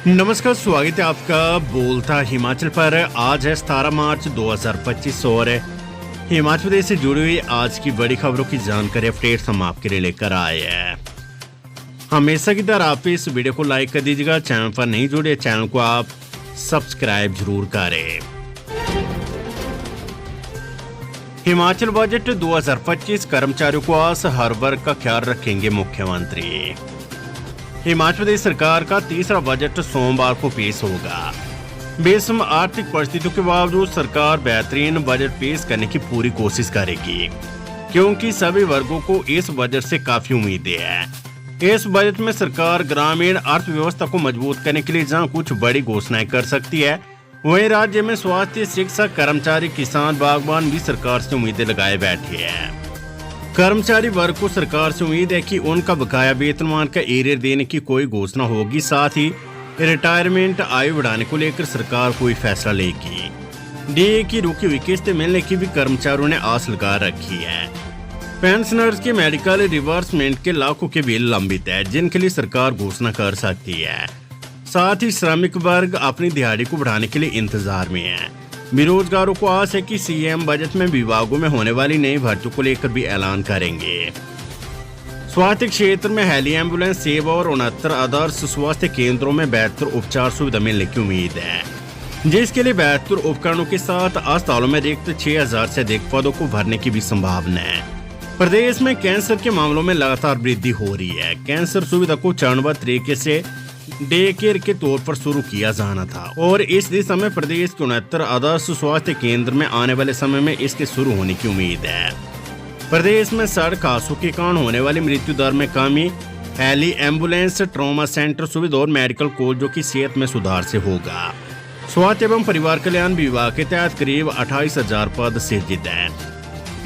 नमस्कार, स्वागत है आपका बोलता हिमाचल पर। आज है 17 मार्च 2025 और हिमाचल प्रदेश से जुड़ी हुई आज की बड़ी खबरों की जानकारी अपडेट्स हम आपके लिए लेकर आए हैं। हमेशा की तरह आप इस वीडियो को लाइक कर दीजिएगा। चैनल पर नहीं जुड़े चैनल को आप सब्सक्राइब जरूर करें। हिमाचल बजट 2025 कर्मचारियों को आस, हर वर्ग का ख्याल रखेंगे मुख्यमंत्री। हिमाचल प्रदेश सरकार का तीसरा बजट सोमवार को पेश होगा। बेशम आर्थिक परिस्थितियों के बावजूद सरकार बेहतरीन बजट पेश करने की पूरी कोशिश करेगी, क्योंकि सभी वर्गों को इस बजट से काफी उम्मीदें हैं। इस बजट में सरकार ग्रामीण अर्थव्यवस्था को मजबूत करने के लिए जहां कुछ बड़ी घोषणाएं कर सकती है, वहीं राज्य में स्वास्थ्य, शिक्षक, कर्मचारी, किसान, बागवान भी सरकार से उम्मीदें लगाए बैठे हैं। कर्मचारी वर्ग को सरकार से उम्मीद है कि उनका बकाया वेतनमान का एरियर देने की कोई घोषणा होगी। साथ ही रिटायरमेंट आयु बढ़ाने को लेकर सरकार कोई फैसला लेगी। डीए की रुकी हुई किस्तें मिलने की भी कर्मचारियों ने आस लगा रखी है। पेंशनर्स के मेडिकल रिवर्समेंट के लाखों के बिल लंबित है, जिनके लिए सरकार घोषणा कर सकती है। साथ ही श्रमिक वर्ग अपनी दिहाड़ी को बढ़ाने के लिए इंतजार में है। बेरोजगारों को आस है कि सीएम बजट में विभागों में होने वाली नई भर्तियों को लेकर भी ऐलान करेंगे। स्वास्थ्य क्षेत्र में हेली एम्बुलेंस सेवा और 69 आदर्श स्वास्थ्य केंद्रों में बेहतर उपचार सुविधा मिलने की उम्मीद है, जिसके लिए बेहतर उपकरणों के साथ अस्पतालों में रिक्त 6000 से अधिक पदों को भरने की भी संभावना है। प्रदेश में कैंसर के मामलों में लगातार वृद्धि हो रही है। कैंसर सुविधा को चरणबद्ध तरीके से डे केयर के तौर पर शुरू किया जाना था और इस दिशा में प्रदेश के 69 आदर्श स्वास्थ्य केंद्र में आने वाले समय में इसके शुरू होने की उम्मीद है। प्रदेश में सड़क हादसों के कारण होने वाली मृत्यु दर में कमी, हेली एम्बुलेंस, ट्रॉमा सेंटर सुविधा और मेडिकल कॉलेजों की सेहत में सुधार से होगा। स्वास्थ्य एवं परिवार कल्याण विभाग के तहत करीब 28,000 पद सृजित हैं।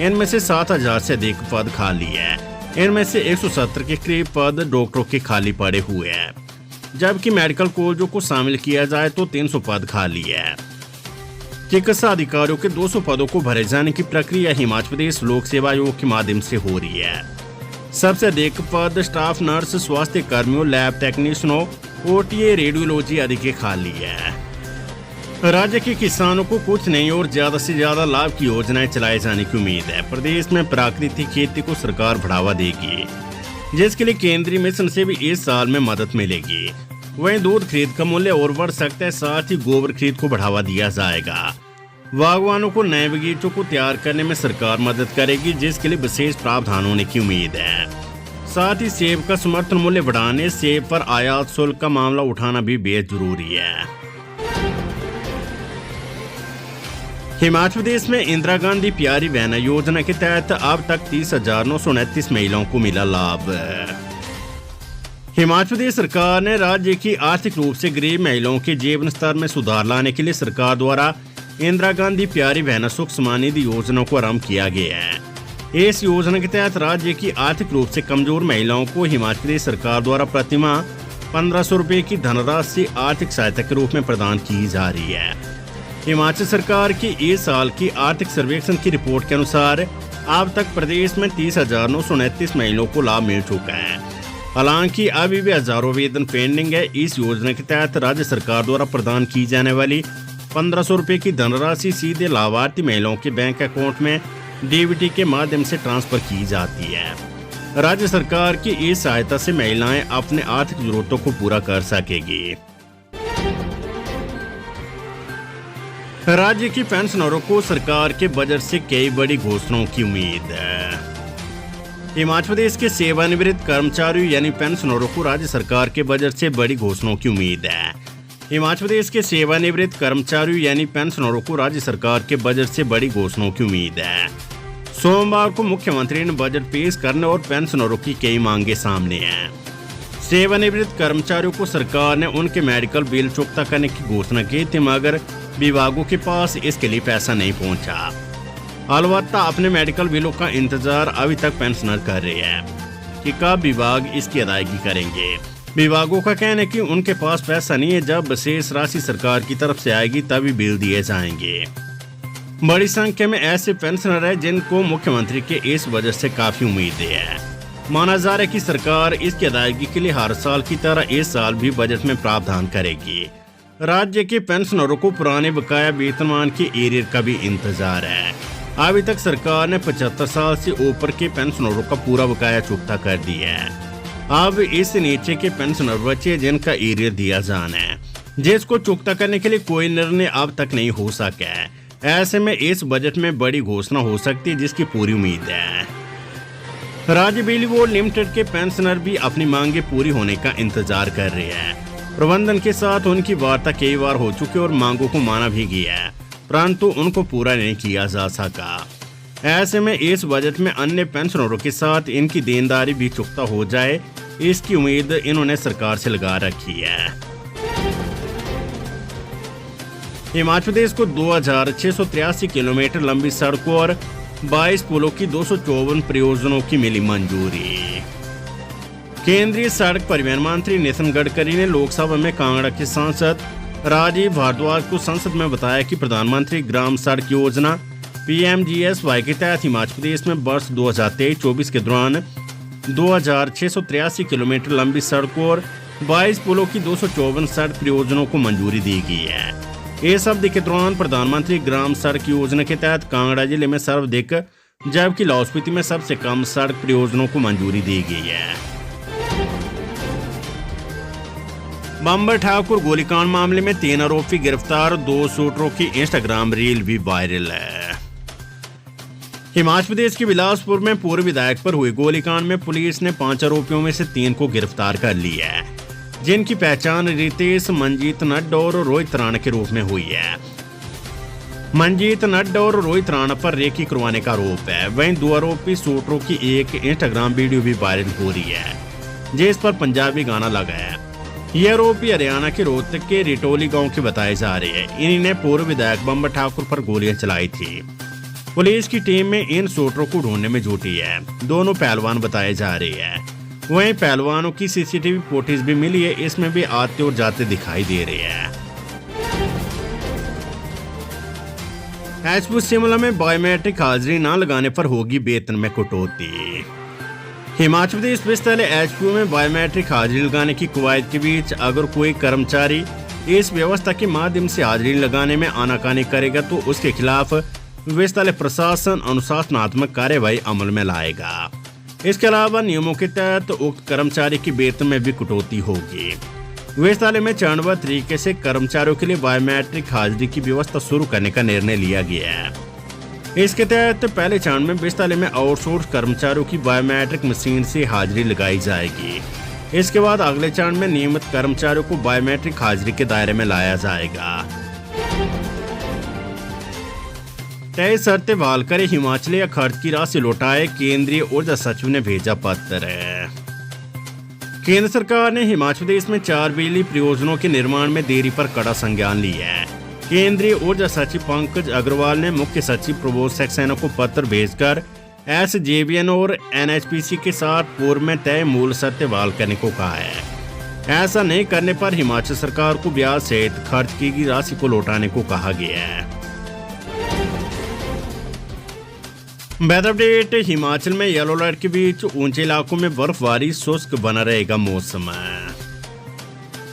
इनमें से 7,000 से अधिक पद खाली है। इनमें से 170 के करीब पद डॉक्टरों के खाली पड़े हुए हैं, जबकि मेडिकल कॉलेजों को शामिल किया जाए तो 300 पद खाली है। चिकित्सा अधिकारियों के 200 पदों को भरे जाने की प्रक्रिया हिमाचल प्रदेश लोक सेवा आयोग के माध्यम से हो रही है। सबसे अधिक पद स्टाफ नर्स, स्वास्थ्य कर्मियों, लैब टेक्नीशियनों, ओटीए, रेडियोलॉजी आदि के खाली है। राज्य के किसानों को कुछ नहीं और ज्यादा से ज्यादा लाभ की योजनाएं चलाए जाने की उम्मीद है। प्रदेश में प्राकृतिक खेती को सरकार बढ़ावा देगी, जिसके लिए केंद्रीय मिशन से भी इस साल में मदद मिलेगी। वहीं दूध खरीद का मूल्य और बढ़ सकता है। साथ ही गोबर खरीद को बढ़ावा दिया जाएगा। बागवानों को नए बगीचों को तैयार करने में सरकार मदद करेगी, जिसके लिए विशेष प्रावधान होने की उम्मीद है। साथ ही सेब का समर्थन मूल्य बढ़ाने, सेब पर आयात शुल्क का मामला उठाना भी बेहद जरूरी है। हिमाचल प्रदेश में इंदिरा गांधी प्यारी बहना योजना के तहत अब तक 30,929 महिलाओं को मिला लाभ। हिमाचल प्रदेश सरकार ने राज्य की आर्थिक रूप से गरीब महिलाओं के जीवन स्तर में सुधार लाने के लिए सरकार द्वारा इंदिरा गांधी प्यारी बहना सुख समानिधि योजना को आरंभ किया गया है। इस योजना के तहत राज्य की आर्थिक रूप से कमजोर महिलाओं को हिमाचल प्रदेश सरकार द्वारा प्रतिमाह 1500 रुपये की धनराशि आर्थिक सहायता के रूप में प्रदान की जा रही है। हिमाचल सरकार की इस साल की आर्थिक सर्वेक्षण की रिपोर्ट के अनुसार अब तक प्रदेश में 30,929 महिलाओं को लाभ मिल चुका है। हालांकि अभी भी हजारों आवेदन पेंडिंग है। इस योजना के तहत राज्य सरकार द्वारा प्रदान की जाने वाली 1500 रुपये की धनराशि सीधे लाभार्थी महिलाओं के बैंक अकाउंट में डीबीटी के माध्यम से ट्रांसफर की जाती है। राज्य सरकार की इस सहायता से महिलाएं अपने आर्थिक जरूरतों को पूरा कर सकेगी। राज्य की पेंशनरों को सरकार के बजट से कई बड़ी घोषणाओं की उम्मीद है। हिमाचल प्रदेश के सेवानिवृत्त कर्मचारियों यानी पेंशनरों को राज्य सरकार के बजट से बड़ी घोषणाओं की उम्मीद है। हिमाचल प्रदेश के सेवानिवृत्त कर्मचारियों यानी पेंशनरों को राज्य सरकार के बजट से बड़ी घोषणाओं की उम्मीद है। सोमवार को मुख्यमंत्री ने बजट पेश करने और पेंशनरों की कई मांगे सामने हैं। सेवानिवृत्त कर्मचारियों को सरकार ने उनके मेडिकल बिल चुकता करने की घोषणा की थी, मगर विभागों के पास इसके लिए पैसा नहीं पहुंचा। अलबत्ता अपने मेडिकल बिलों का इंतजार अभी तक पेंशनर कर रहे हैं कि कब विभाग इसकी अदायगी करेंगे। विभागों का कहना है कि उनके पास पैसा नहीं है। जब विशेष राशि सरकार की तरफ से आएगी तभी बिल दिए जाएंगे। बड़ी संख्या में ऐसे पेंशनर हैं जिनको मुख्यमंत्री के इस बजट से काफी उम्मीदें हैं। माना जा रहा है कि सरकार इसकी अदायगी के लिए हर साल की तरह इस साल भी बजट में प्रावधान करेगी। राज्य के पेंशनरों को पुराने बकाया वेतनमान के एरियर का भी इंतजार है। अभी तक सरकार ने 75 साल से ऊपर के पेंशनरों का पूरा बकाया चुकता कर दिया है। अब इस नीचे के पेंशनर बचे जिनका एरियर दिया जाना है, जिसको चुकता करने के लिए कोई निर्णय अब तक नहीं हो सका है। ऐसे में इस बजट में बड़ी घोषणा हो सकती है, जिसकी पूरी उम्मीद है। राज्य बिजली बोर्ड लिमिटेड के पेंशनर भी अपनी मांगे पूरी होने का इंतजार कर रहे हैं। प्रबंधन के साथ उनकी वार्ता कई बार हो चुकी और मांगों को माना भी गया है, परंतु उनको पूरा नहीं किया जा सका। ऐसे में इस बजट में अन्य पेंशनरों के साथ इनकी देनदारी भी चुकता हो जाए, इसकी उम्मीद इन्होंने सरकार से लगा रखी है। हिमाचल प्रदेश को 2683 किलोमीटर लंबी सड़कों और 22 पुलों की 254 परियोजनाओं की मिली मंजूरी। केंद्रीय सड़क परिवहन मंत्री नितिन गडकरी ने लोकसभा में कांगड़ा के सांसद राजीव भारद्वाज को संसद में बताया कि प्रधानमंत्री ग्राम सड़क योजना PMGSY के तहत हिमाचल प्रदेश में वर्ष 2023-24 के दौरान 2683 किलोमीटर लंबी सड़कों और 22 पुलों की 254 सड़क परियोजनाओं को मंजूरी दी गई है। इस अवधि के दौरान प्रधानमंत्री ग्राम सड़क योजना के तहत कांगड़ा जिले में सर्वाधिक, जबकि लाहौल स्पीति में सबसे कम सड़क परियोजनाओं को मंजूरी दी गई है। बम्बर ठाकुर गोलीकांड मामले में 3 आरोपी गिरफ्तार, 2 शूटरों की इंस्टाग्राम रील भी वायरल है। हिमाचल प्रदेश के बिलासपुर में पूर्व विधायक पर हुए गोलीकांड में पुलिस ने 5 आरोपियों में से 3 को गिरफ्तार कर लिया है, जिनकी पहचान रितेश, मंजीत नड्ड और रोहित राणा के रूप में हुई है। मंजीत नड्ड और रोहित राणा पर रेकी करवाने का आरोप है। वहीं 2 आरोपी शूटरों की एक इंस्टाग्राम वीडियो भी वायरल हो रही है, जिस पर पंजाबी गाना लगा है। ये आरोपी हरियाणा के रोहतक के रिटोली गांव के बताए जा रहे हैं। इन्हीं ने पूर्व विधायक बम्बर ठाकुर पर गोलियां चलाई थी। पुलिस की टीम में इन शूटरों को ढूंढने में जुटी है। दोनों पहलवान बताए जा रहे हैं। वहीं पहलवानों की CCTV फुटेज भी मिली है, इसमें भी आते और जाते दिखाई दे रहे हैं। HPU शिमला में बायोमेट्रिक हाजिरी न लगाने पर होगी वेतन में कटौती। हिमाचल प्रदेश विश्वविद्यालय HPU में बायोमेट्रिक हाजिरी लगाने की कवायद के बीच अगर कोई कर्मचारी इस व्यवस्था के माध्यम से हाजिरी लगाने में आनाकानी करेगा तो उसके खिलाफ विश्वविद्यालय प्रशासन अनुशासनात्मक कार्यवाही अमल में लाएगा। इसके अलावा नियमों के तहत उक्त कर्मचारी की वेतन में भी कटौती होगी। विश्वविद्यालय में चरणबद्ध तरीके से कर्मचारियों के लिए बायोमेट्रिक हाजिरी की व्यवस्था शुरू करने का निर्णय लिया गया है। इसके तहत पहले चरण में विश्वविद्यालय में आउटसोर्स कर्मचारियों की बायोमेट्रिक मशीन से हाजिरी लगाई जाएगी। इसके बाद अगले चरण में नियमित कर्मचारियों को बायोमेट्रिक हाजिरी के दायरे में लाया जाएगा। तय शर्तें बहाल करे, हिमाचली खर्च की राशि लौटाए, केंद्रीय ऊर्जा सचिव ने भेजा पत्र। केंद्र सरकार ने हिमाचल प्रदेश में 4 बिजली परियोजनाओं के निर्माण में देरी पर कड़ा संज्ञान लिया है। केंद्रीय ऊर्जा सचिव पंकज अग्रवाल ने मुख्य सचिव प्रबोध सक्सेना को पत्र भेजकर SJVN और NHPC के साथ पूर्व में तय मूल शर्तें बहाल करने को कहा है। ऐसा नहीं करने पर हिमाचल सरकार को ब्याज सहित खर्च की गई राशि को लौटाने को कहा गया है। वेदर अपडेट, हिमाचल में येलो अलर्ट के बीच ऊंचे इलाकों में बर्फबारी, शुष्क बना रहेगा मौसम।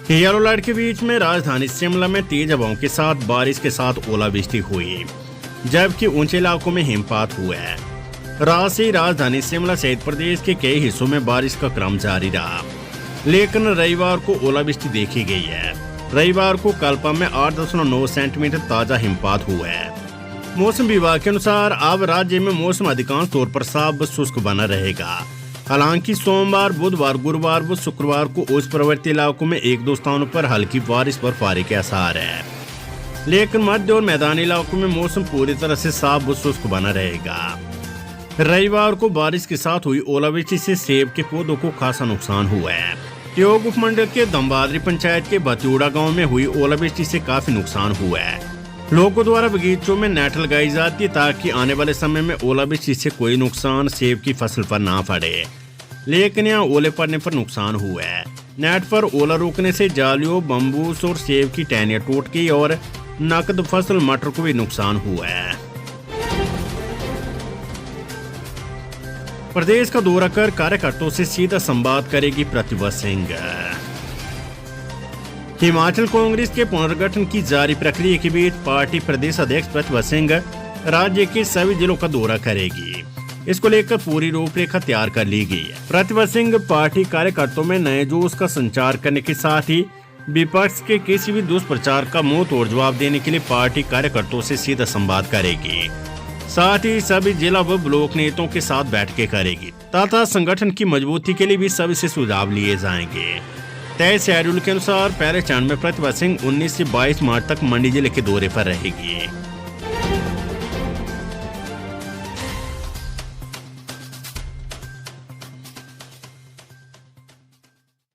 येलो अलर्ट के बीच में राजधानी शिमला में तेज हवाओं के साथ बारिश के साथ ओलावृष्टि हुई, जबकि ऊंचे इलाकों में हिमपात हुआ है। रात से राजधानी शिमला सहित प्रदेश के कई हिस्सों में बारिश का क्रम जारी रहा, लेकिन रविवार को ओलावृष्टि देखी गई है। रविवार को कल्पा में 8.9 सेंटीमीटर ताजा हिमपात हुआ है। मौसम विभाग के अनुसार अब राज्य में मौसम अधिकांश तौर पर साफ व शुष्क बना रहेगा। हालांकि सोमवार, बुधवार, गुरुवार व शुक्रवार को उच्च पर्वतीय इलाकों में 1-2 स्थानों पर हल्की बारिश बर्फबारी के आसार है, लेकिन मध्य और मैदानी इलाकों में मौसम पूरी तरह से साफ व शुष्क बना रहेगा। रविवार को बारिश के साथ हुई ओलावृष्टि से सेब के पौधों को खासा नुकसान हुआ है। त्योग उपमंडल के दम्बादरी पंचायत के बतियोड़ा गांव में हुई ओलावृष्टि से काफी नुकसान हुआ है। लोगों द्वारा बगीचों में नेट लगाई जाती है ताकि आने वाले समय में ओलावृष्टि से कोई नुकसान सेब की फसल पर ना पड़े, लेकिन यहाँ ओले पड़ने पर नुकसान हुआ है। नेट पर ओला रोकने से जालियों, बम्बूस और सेब की टहनियां टूट गई और नकद फसल मटर को भी नुकसान हुआ है। प्रदेश का दौरा कर कार्यकर्ताओं से सीधा संवाद करेगी प्रतिभा सिंह। हिमाचल कांग्रेस के पुनर्गठन की जारी प्रक्रिया के बीच पार्टी प्रदेश अध्यक्ष प्रतिभा सिंह राज्य के सभी जिलों का दौरा करेगी। इसको लेकर पूरी रूपरेखा तैयार कर ली गई है। प्रतिभा सिंह पार्टी कार्यकर्ताओं में नए जोश का संचार करने के साथ ही विपक्ष के किसी भी दुष्प्रचार का मुंह तोड़ जवाब देने के लिए पार्टी कार्यकर्ताओं से सीधा संवाद करेगी। साथ ही सभी जिला व ब्लॉक नेताओं के साथ बैठकें करेगी तथा संगठन की मजबूती के लिए भी सभी से सुझाव लिए जाएंगे। तय शेड्यूल के अनुसार पहले चरण में प्रतिभा सिंह 19 से 22 मार्च तक मंडी जिले के दौरे पर रहेगी।